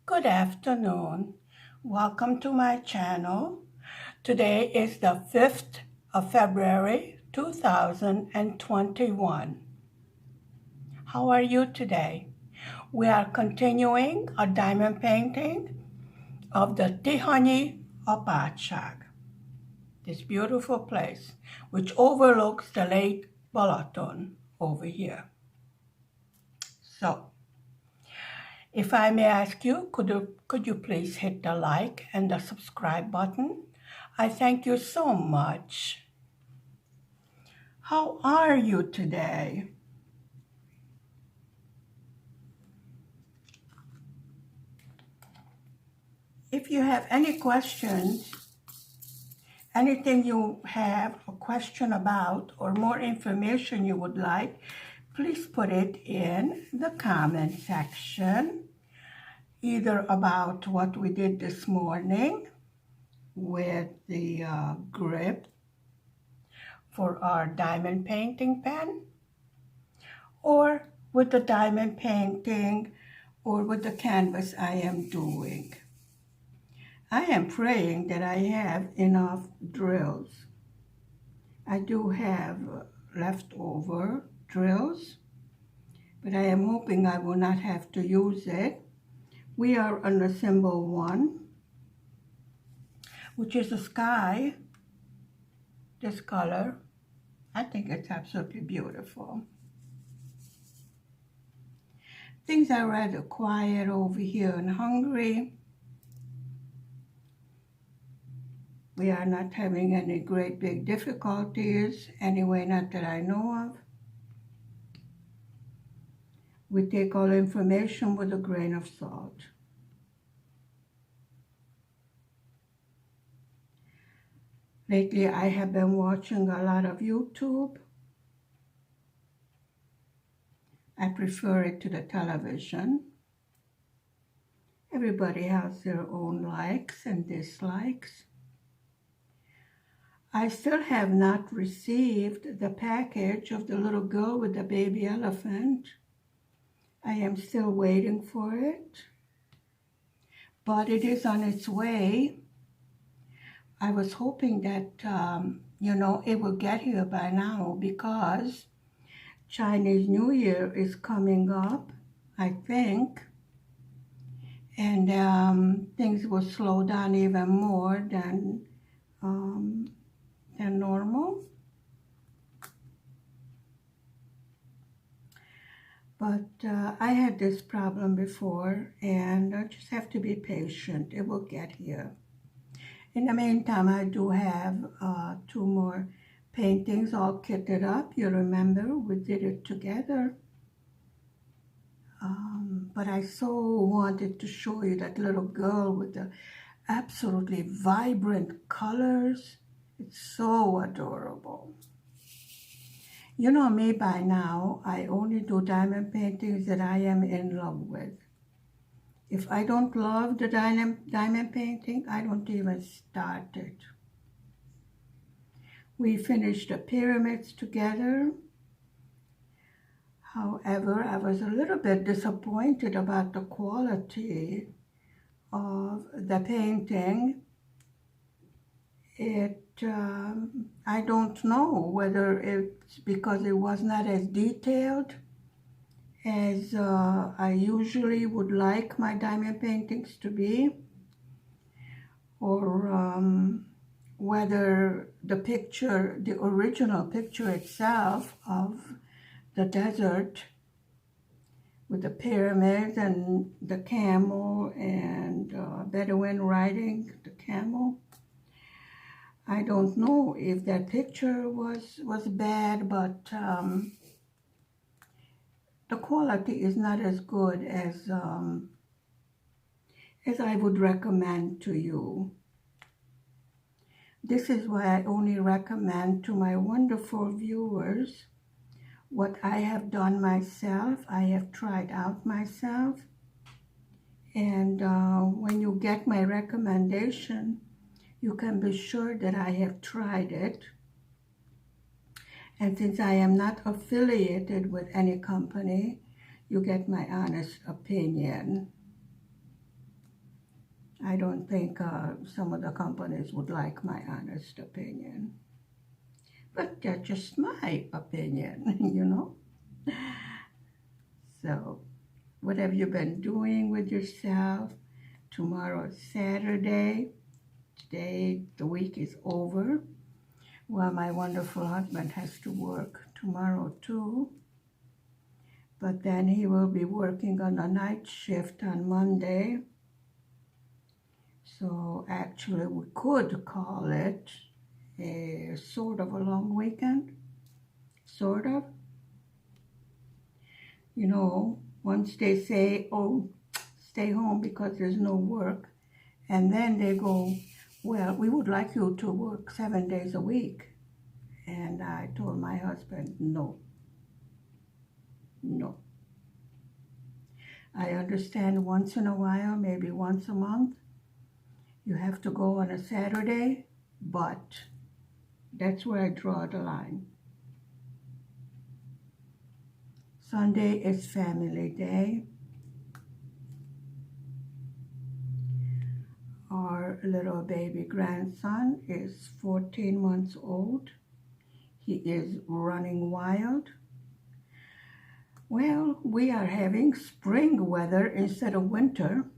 Good afternoon. Welcome to my channel. Today is the 5th of February 2021. How are you today? We are continuing a diamond painting of the Tihanyi Apatsag, this beautiful place which overlooks the Lake Balaton over here. So, if I may ask you, could you please hit the like and the subscribe button? I thank you so much. How are you today? If you have any questions, anything you have a question about or more information you would like, please put it in the comment section, either about what we did this morning with the grip for our diamond painting pen, or with the diamond painting, or with the canvas I am doing. I am praying that I have enough drills. I do have leftover drills, but I am hoping I will not have to use it. We are on the symbol 1, which is the sky, this color. I think it's absolutely beautiful. Things are rather quiet over here in Hungary. We are not having any great big difficulties, anyway, not that I know of. We take all information with a grain of salt. Lately, I have been watching a lot of YouTube. I prefer it to the television. Everybody has their own likes and dislikes. I still have not received the package of the little girl with the baby elephant. I am still waiting for it, but it is on its way. I was hoping that, it will get here by now because Chinese New Year is coming up, I think, and things will slow down even more than normal. But I had this problem before, and I just have to be patient. It will get here. In the meantime, I do have 2 more paintings all kitted up. You remember, we did it together. But I so wanted to show you that little girl with the absolutely vibrant colors. It's so adorable. You know me by now, I only do diamond paintings that I am in love with. If I don't love the diamond painting, I don't even start it. We finished the pyramids together. However, I was a little bit disappointed about the quality of the painting. I don't know whether it's because it was not as detailed as I usually would like my diamond paintings to be, or whether the original picture itself of the desert with the pyramids and the camel and Bedouin riding the camel, I don't know if that picture was bad, but the quality is not as good as I would recommend to you. This is why I only recommend to my wonderful viewers what I have done myself, I have tried out myself. And when you get my recommendation, you can be sure that I have tried it. And since I am not affiliated with any company, you get my honest opinion. I don't think some of the companies would like my honest opinion. But that's just my opinion, you know? So, what have you been doing with yourself? Tomorrow is Saturday. Today, the week is over. Well, my wonderful husband has to work tomorrow too. But then he will be working on a night shift on Monday. So actually, we could call it a sort of a long weekend. Sort of. You know, once they say, oh, stay home because there's no work, and then they go, well, we would like you to work 7 days a week. And I told my husband, no. I understand once in a while, maybe once a month, you have to go on a Saturday, but that's where I draw the line. Sunday is family day. Our little baby grandson is 14 months old. He is running wild. Well, we are having spring weather instead of winter.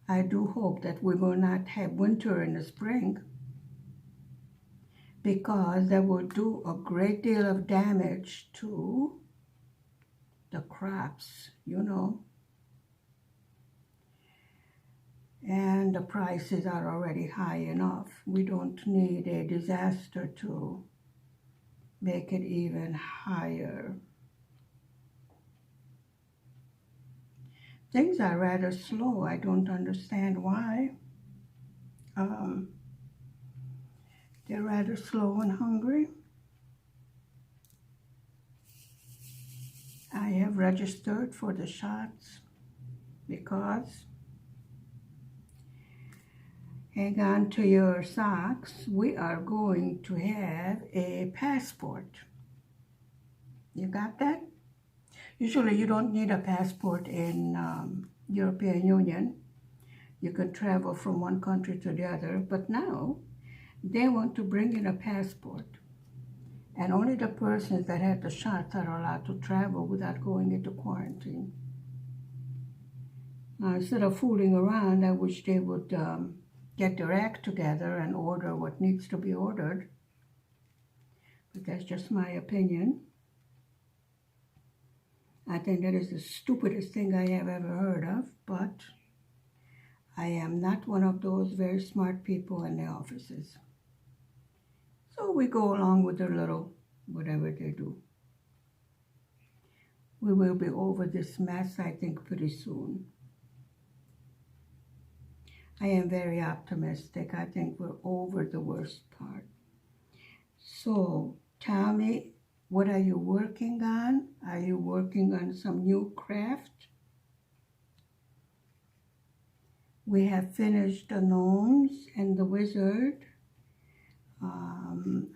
I do hope that we will not have winter in the spring, because that will do a great deal of damage to the crops, you know. And the prices are already high enough. We don't need a disaster to make it even higher. Things are rather slow. I don't understand why. They're rather slow in Hungary. I have registered for the shots because, hang on to your socks, we are going to have a passport. You got that? Usually you don't need a passport in European Union. You can travel from one country to the other, but now they want to bring in a passport. And only the persons that have the shots are allowed to travel without going into quarantine. Now, instead of fooling around, I wish they would get their act together and order what needs to be ordered. But that's just my opinion. I think that is the stupidest thing I have ever heard of, but I am not one of those very smart people in the offices. So we go along with their little whatever they do. We will be over this mess, I think, pretty soon. I am very optimistic. I think we're over the worst part. So tell me, what are you working on? Are you working on some new craft? We have finished the gnomes and the wizard.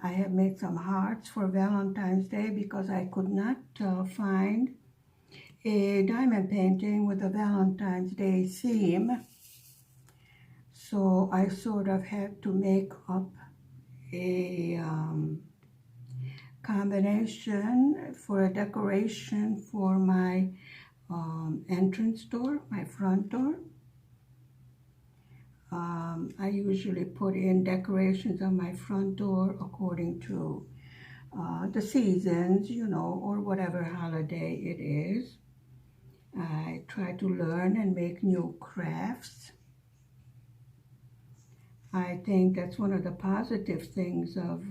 I have made some hearts for Valentine's Day because I could not find a diamond painting with a Valentine's Day theme. So I sort of had to make up a combination for a decoration for my entrance door, my front door. I usually put in decorations on my front door according to the seasons, you know, or whatever holiday it is. I try to learn and make new crafts. I think that's one of the positive things of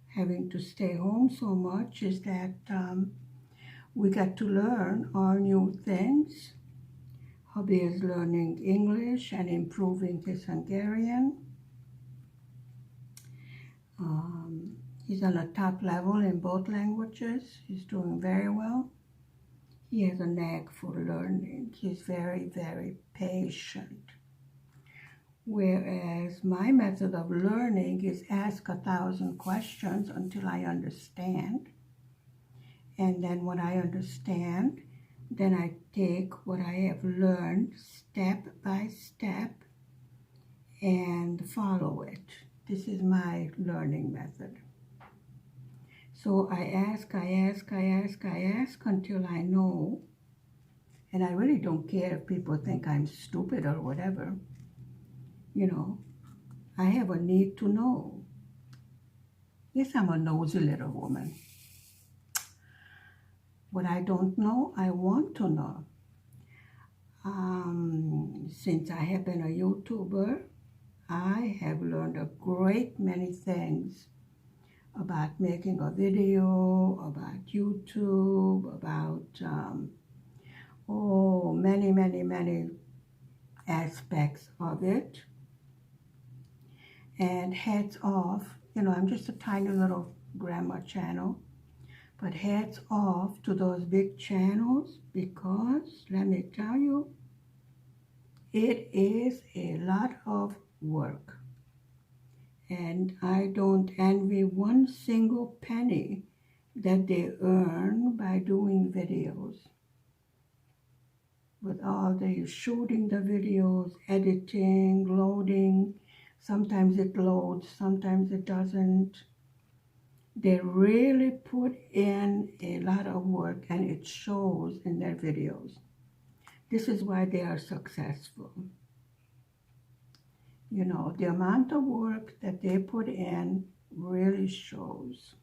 having to stay home so much, is that we get to learn all new things. Hubby is learning English and improving his Hungarian. He's on a top level in both languages. He's doing very well. He has a knack for learning. He's very, very patient. Whereas my method of learning is ask 1,000 questions until I understand. And then when I understand, then I take what I have learned step by step and follow it. This is my learning method. So I ask until I know. And I really don't care if people think I'm stupid or whatever. You know, I have a need to know. Yes, I'm a nosy little woman. What I don't know, I want to know. Since I have been a YouTuber, I have learned a great many things about making a video, about YouTube, about many aspects of it. And hats off, you know, I'm just a tiny little grandma channel, but hats off to those big channels, because let me tell you, it is a lot of work. And I don't envy one single penny that they earn by doing videos. With all the shooting the videos, editing, loading, sometimes it loads, sometimes it doesn't. They really put in a lot of work, and it shows in their videos. This is why they are successful. You know, the amount of work that they put in really shows.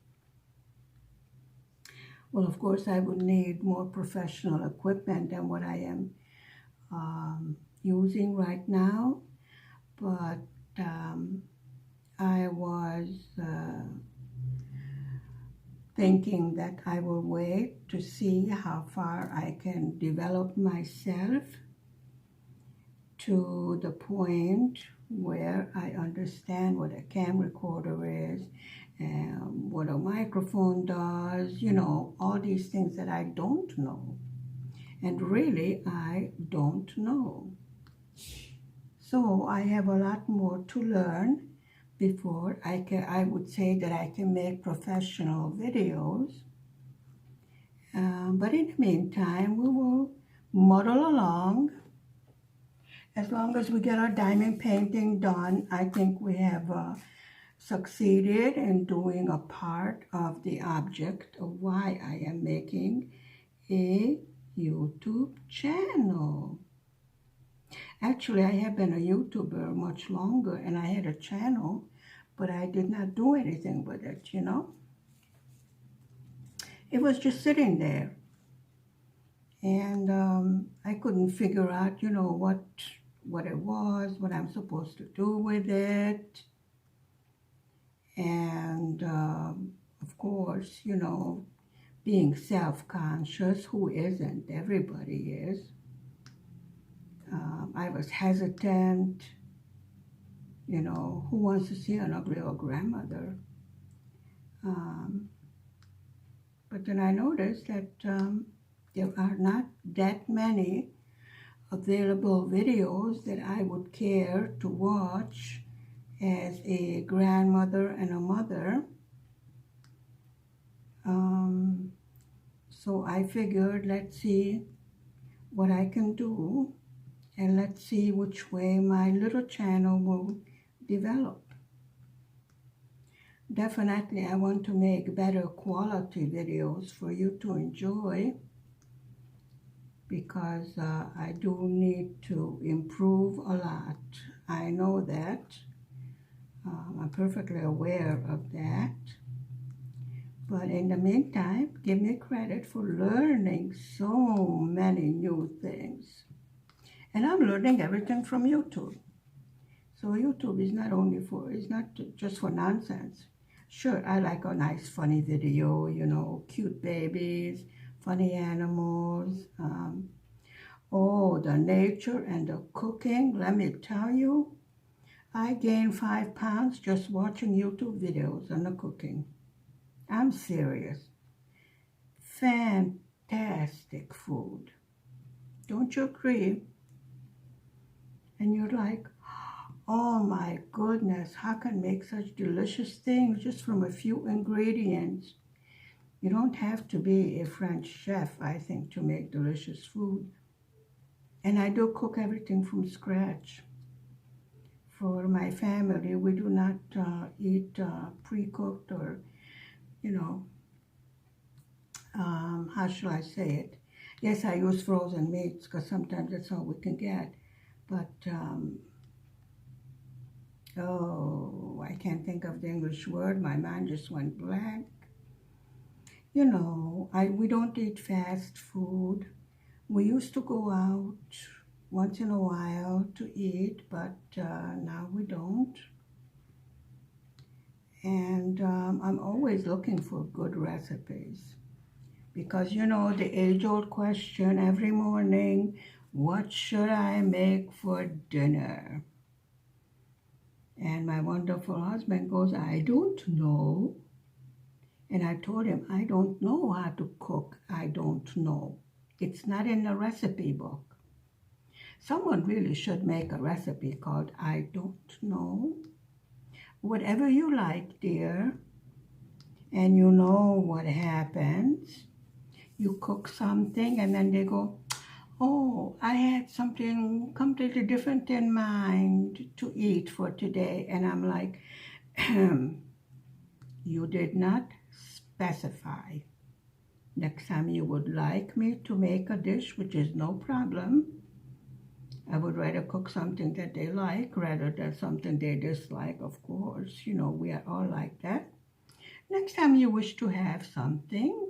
Well, of course, I would need more professional equipment than what I am using right now, but I was thinking that I will wait to see how far I can develop myself to the point where I understand what a camcorder is and what a microphone does, you know, all these things that I don't know. And really, I don't know. So I have a lot more to learn before I would say that I can make professional videos. But in the meantime, we will muddle along. As long as we get our diamond painting done, I think we have succeeded in doing a part of the object of why I am making a YouTube channel. Actually, I have been a YouTuber much longer, and I had a channel, but I did not do anything with it, you know. It was just sitting there. And I couldn't figure out, you know, what it was, what I'm supposed to do with it. And of course, you know, being self-conscious, who isn't? Everybody is. I was hesitant. You know, who wants to see an ugly old grandmother? But then I noticed that there are not that many available videos that I would care to watch as a grandmother and a mother. So I figured, let's see what I can do, and let's see which way my little channel will develop. Definitely, I want to make better quality videos for you to enjoy, because I do need to improve a lot. I know that. I'm perfectly aware of that. But in the meantime, give me credit for learning so many new things. And I'm learning everything from YouTube. So YouTube is not only for, it's not just for nonsense. Sure, I like a nice funny video, you know, cute babies, funny animals. Oh, the nature and the cooking, let me tell you, I gained 5 pounds just watching YouTube videos on the cooking. I'm serious. Fantastic food. Don't you agree? And you're like, oh my goodness, how can make such delicious things just from a few ingredients? You don't have to be a French chef, I think, to make delicious food. And I do cook everything from scratch. For my family, we do not eat pre-cooked or, you know, how shall I say it? Yes, I use frozen meats because sometimes that's all we can get. But, oh, I can't think of the English word. My mind just went blank. You know, we don't eat fast food. We used to go out once in a while to eat, but now we don't. And I'm always looking for good recipes because, you know, the age-old question every morning, what should I make for dinner? And my wonderful husband goes, I don't know. And I told him, I don't know how to cook. I don't know. It's not in the recipe book. Someone really should make a recipe called I don't know. Whatever you like, dear. And you know what happens. You cook something and then they go, oh, I had something completely different in mind to eat for today. And I'm like, you did not specify. Next time you would like me to make a dish, which is no problem, I would rather cook something that they like rather than something they dislike, of course. You know, we are all like that. Next time you wish to have something,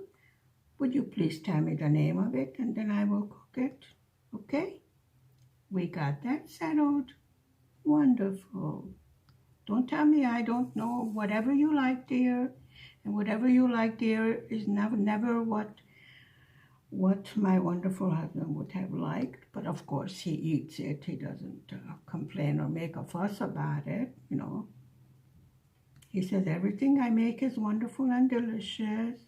would you please tell me the name of it and then I will cook it? Okay? We got that settled. Wonderful. Don't tell me I don't know. Whatever you like, dear. And whatever you like, dear, is never what my wonderful husband would have liked. But of course, he eats it. He doesn't complain or make a fuss about it, you know. He says, everything I make is wonderful and delicious.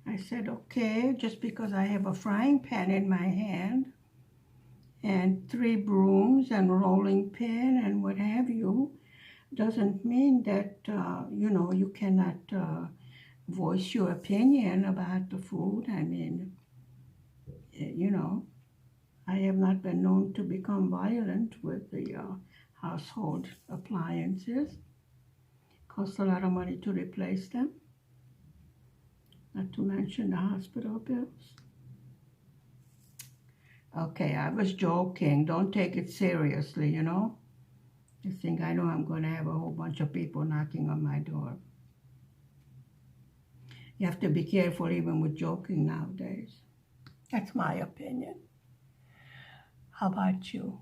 I said, okay, just because I have a frying pan in my hand and 3 brooms and rolling pin and what have you, doesn't mean that, you know, you cannot voice your opinion about the food. I mean, you know, I have not been known to become violent with the household appliances. Costs a lot of money to replace them, not to mention the hospital bills. Okay, I was joking. Don't take it seriously, you know. You think I know I'm going to have a whole bunch of people knocking on my door. You have to be careful even with joking nowadays. That's my opinion. How about you?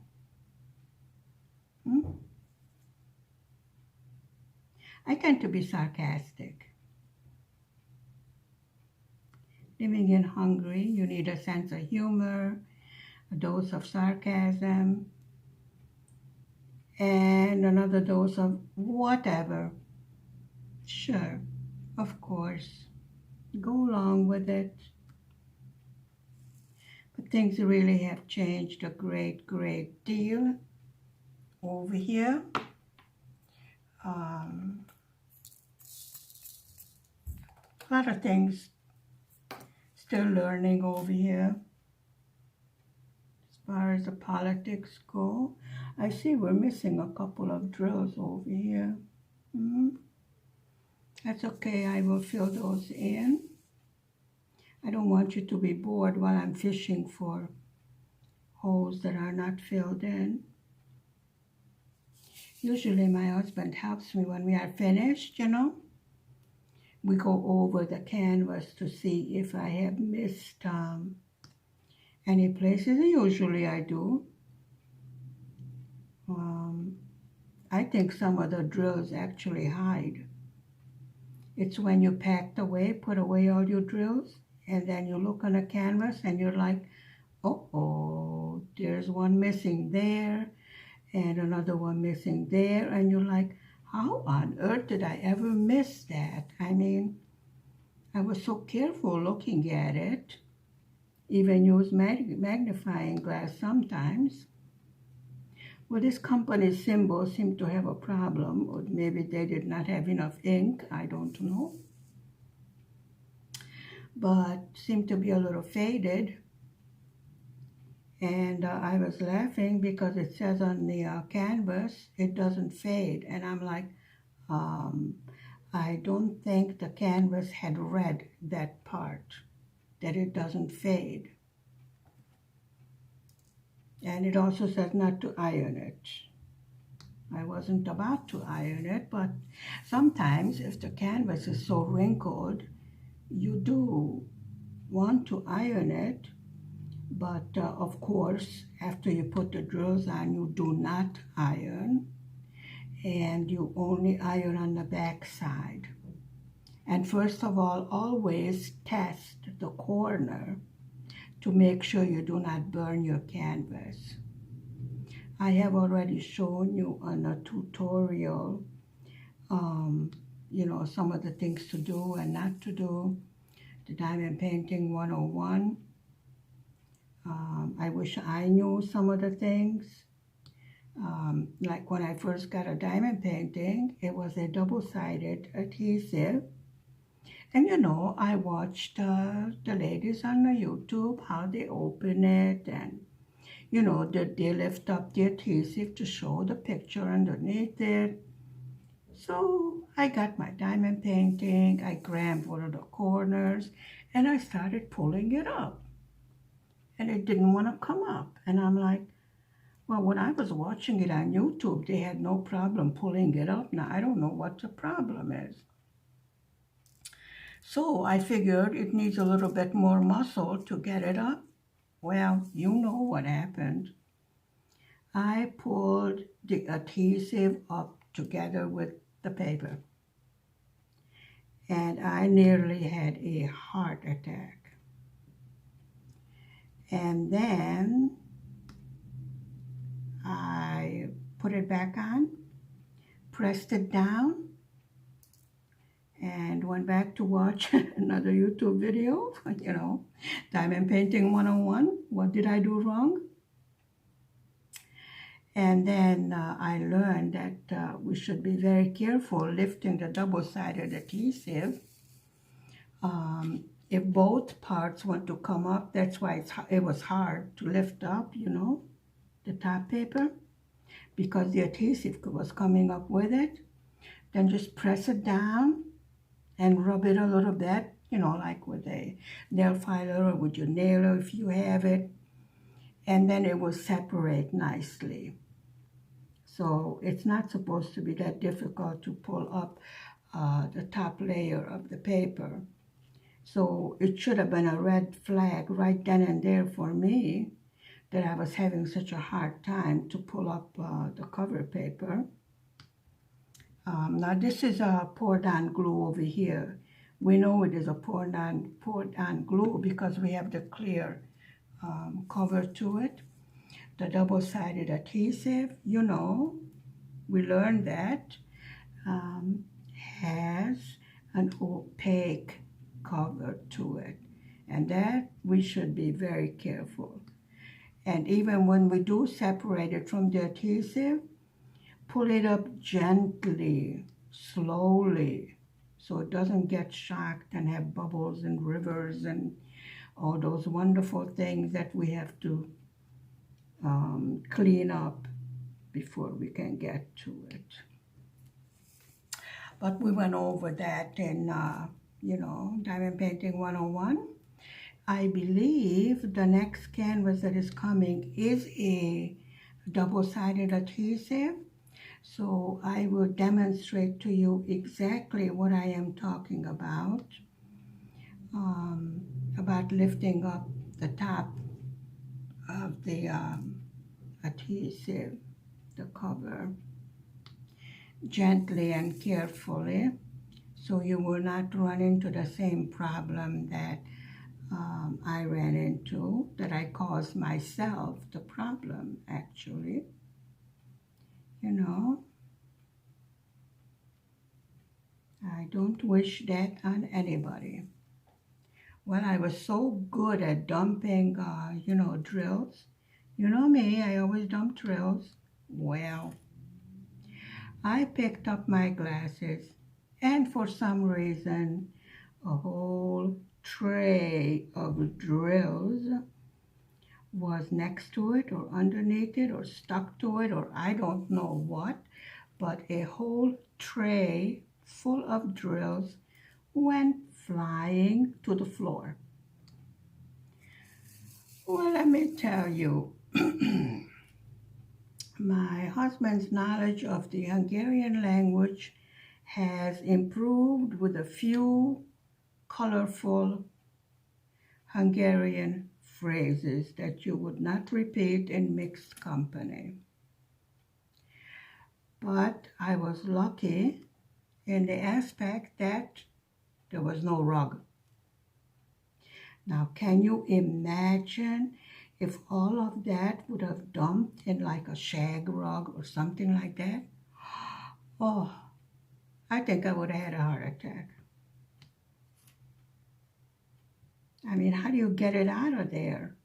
I tend to be sarcastic. Living in Hungary, you need a sense of humor, a dose of sarcasm, and another dose of whatever. Sure, of course. Go along with it. But things really have changed a great, great deal over here. A lot of things still learning over here. As far as the politics go, I see we're missing a couple of drills over here. That's okay, I will fill those in. I don't want you to be bored while I'm fishing for holes that are not filled in. Usually my husband helps me when we are finished, you know. We go over the canvas to see if I have missed any places. Usually I do. I think some of the drills actually hide. It's when you packed away, put away all your drills, and then you look on a canvas and you're like, oh, there's one missing there and another one missing there. And you're like, how on earth did I ever miss that? I mean, I was so careful looking at it, even use magnifying glass sometimes. Well, this company's symbols seem to have a problem, or maybe they did not have enough ink, I don't know. But seem to be a little faded. And I was laughing because it says on the canvas, it doesn't fade. And I'm like, um, I don't think the canvas had read that part, that it doesn't fade. And it also says not to iron it. I wasn't about to iron it, but sometimes if the canvas is so wrinkled, you do want to iron it. But of course, after you put the drills on, you do not iron, and you only iron on the back side. And first of all, always test the corner to make sure you do not burn your canvas. I have already shown you on a tutorial, some of the things to do and not to do. The Diamond Painting 101. I wish I knew some of the things. Like when I first got a diamond painting, it was a double-sided adhesive. And I watched the ladies on the YouTube, how they open it, and they lift up the adhesive to show the picture underneath it. So I got my diamond painting, I grabbed one of the corners, and I started pulling it up. And it didn't want to come up. And I'm like, well, when I was watching it on YouTube, they had no problem pulling it up. Now, I don't know what the problem is. So I figured it needs a little bit more muscle to get it up. Well, you know what happened. I pulled the adhesive up together with the paper. And I nearly had a heart attack. And then I put it back on, pressed it down, and went back to watch another YouTube video, Diamond Painting 101. What did I do wrong? And then I learned that we should be very careful lifting the double-sided adhesive. If both parts want to come up, that's why it was hard to lift up, the top paper, because the adhesive was coming up with it. Then just press it down and rub it a little bit, like with a nail filer or with your nailer if you have it. And then it will separate nicely. So it's not supposed to be that difficult to pull up the top layer of the paper. So it should have been a red flag right then and there for me that I was having such a hard time to pull up the cover paper. Now this is a poured on glue over here. We know it is a poured on glue because we have the clear cover to it. The double-sided adhesive, we learned that has an opaque cover to it, and that we should be very careful. And even when we do separate it from the adhesive, pull it up gently, slowly, so it doesn't get shocked and have bubbles and rivers and all those wonderful things that we have to clean up before we can get to it. But we went over that in, Diamond Painting 101. I believe the next canvas that is coming is a double-sided adhesive. So I will demonstrate to you exactly what I am talking about lifting up the top of the adhesive, the cover, gently and carefully, so you will not run into the same problem that I ran into, that I caused myself the problem, actually. I don't wish that on anybody. Well, I was so good at dumping, drills. You know me, I always dump drills. Well, I picked up my glasses, and for some reason, a whole tray of drills was next to it or underneath it or stuck to it or I don't know what, but a whole tray full of drills went flying to the floor. Well, let me tell you, my husband's knowledge of the Hungarian language has improved with a few colorful Hungarian phrases that you would not repeat in mixed company. But I was lucky in the aspect that there was no rug. Now, can you imagine if all of that would have dumped in like a shag rug or something like that? Oh, I think I would have had a heart attack. I mean, how do you get it out of there?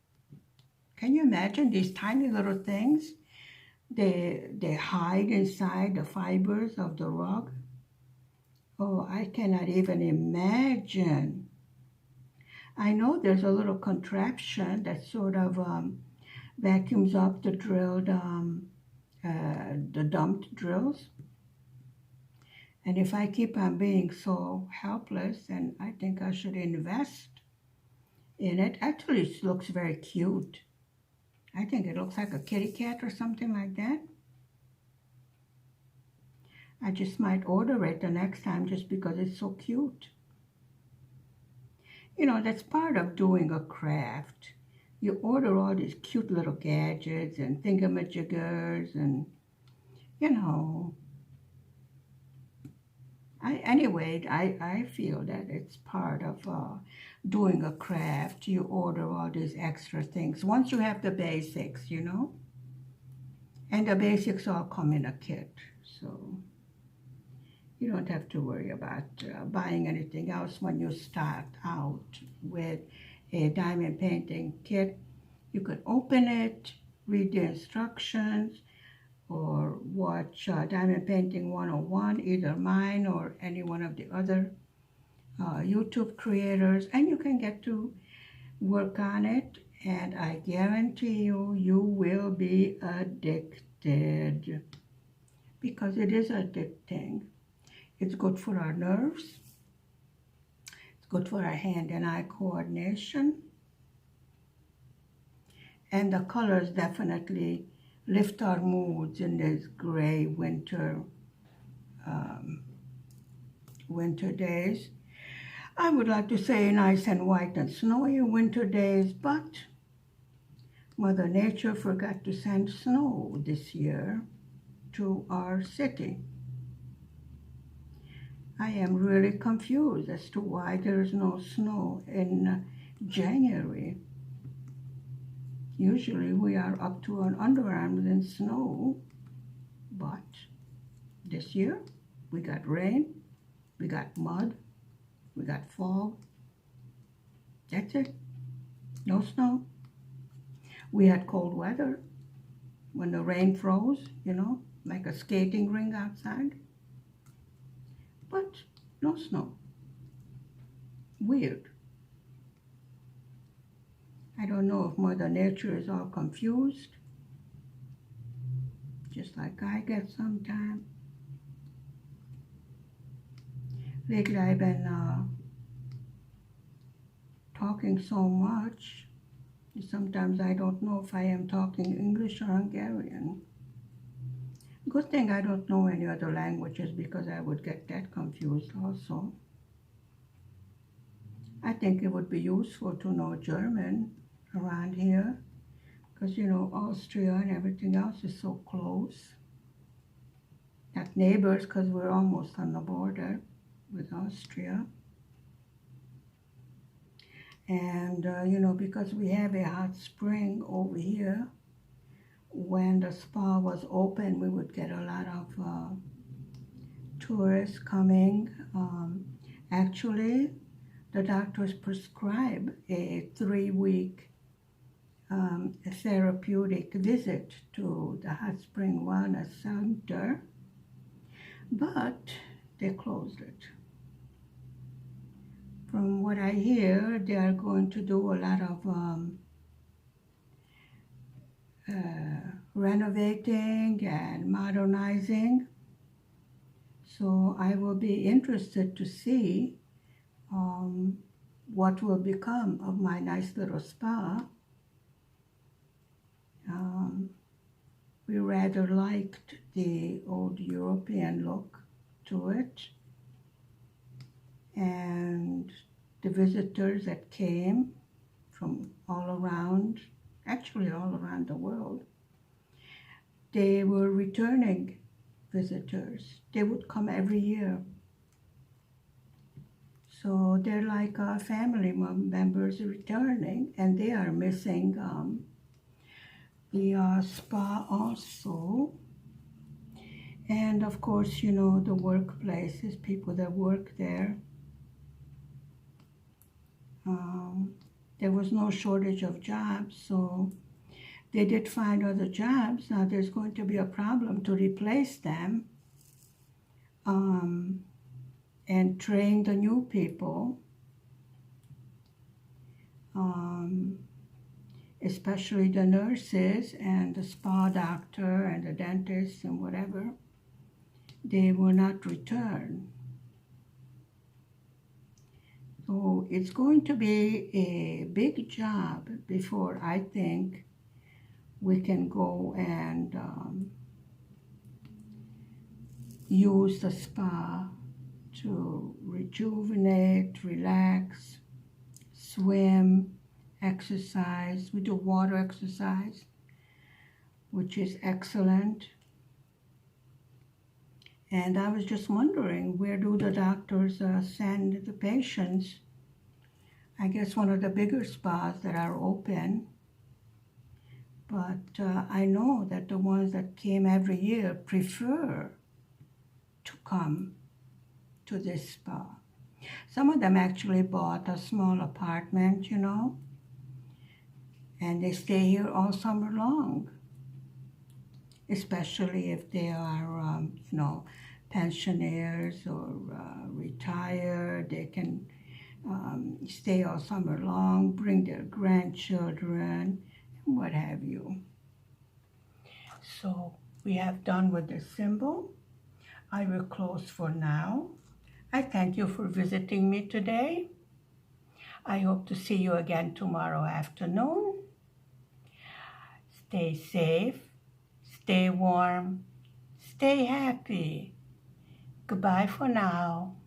Can you imagine these tiny little things? They hide inside the fibers of the rug. Oh, I cannot even imagine. I know there's a little contraption that sort of vacuums up the the dumped drills. And if I keep on being so helpless, then I think I should invest in it. Actually, it looks very cute. I think it looks like a kitty cat or something like that. I just might order it the next time just because it's so cute. You know, that's part of doing a craft. You order all these cute little gadgets and thingamajiggers and, you know. I feel that it's part of doing a craft. You order all these extra things. Once you have the basics, you know. And the basics all come in a kit. So you don't have to worry about buying anything else when you start out with a diamond painting kit. You could open it, read the instructions, or watch Diamond Painting 101, either mine or any one of the other YouTube creators, and you can get to work on it, and I guarantee you, you will be addicted, because it is addicting. It's good for our nerves. It's good for our hand and eye coordination. And the colors definitely lift our moods in these gray winter days. I would like to say nice and white and snowy winter days, but Mother Nature forgot to send snow this year to our city. I am really confused as to why there is no snow in January. Usually we are up to our underarms in snow, but this year we got rain, we got mud, we got fog. That's it. No snow. We had cold weather when the rain froze, you know, like a skating rink outside. But no snow. Weird. I don't know if Mother Nature is all confused, just like I get sometimes. Lately I've been talking so much, sometimes I don't know if I am talking English or Hungarian. Good thing I don't know any other languages, because I would get that confused also. I think it would be useful to know German around here, because you know Austria and everything else is so close. Not neighbors, because we're almost on the border with Austria. And you know, because we have a hot spring over here, when the spa was open, we would get a lot of tourists coming. Actually, the doctors prescribe a 3-week therapeutic visit to the Hot Spring Wellness Center, but they closed it. From what I hear, they are going to do a lot of renovating and modernizing. So I will be interested to see what will become of my nice little spa. We rather liked the old European look to it. And the visitors that came from all around, actually all around the world, they were returning visitors. They would come every year. So they're like family members returning, and they are missing the spa also. And of course, you know, the workplaces, people that work there. There was no shortage of jobs, so they did find other jobs. Now there's going to be a problem to replace them and train the new people, especially the nurses and the spa doctor and the dentist and whatever. They will not return. So it's going to be a big job before I think we can go and use the spa to rejuvenate, relax, swim, exercise. We do water exercise, which is excellent. And I was just wondering, where do the doctors send the patients? I guess one of the bigger spas that are open. But I know that the ones that came every year prefer to come to this spa. Some of them actually bought a small apartment, you know, and they stay here all summer long. Especially if they are, you know, pensioners or retired. They can stay all summer long, bring their grandchildren, and what have you. So we have done with the symbol. I will close for now. I thank you for visiting me today. I hope to see you again tomorrow afternoon. Stay safe. Stay warm, stay happy. Goodbye for now.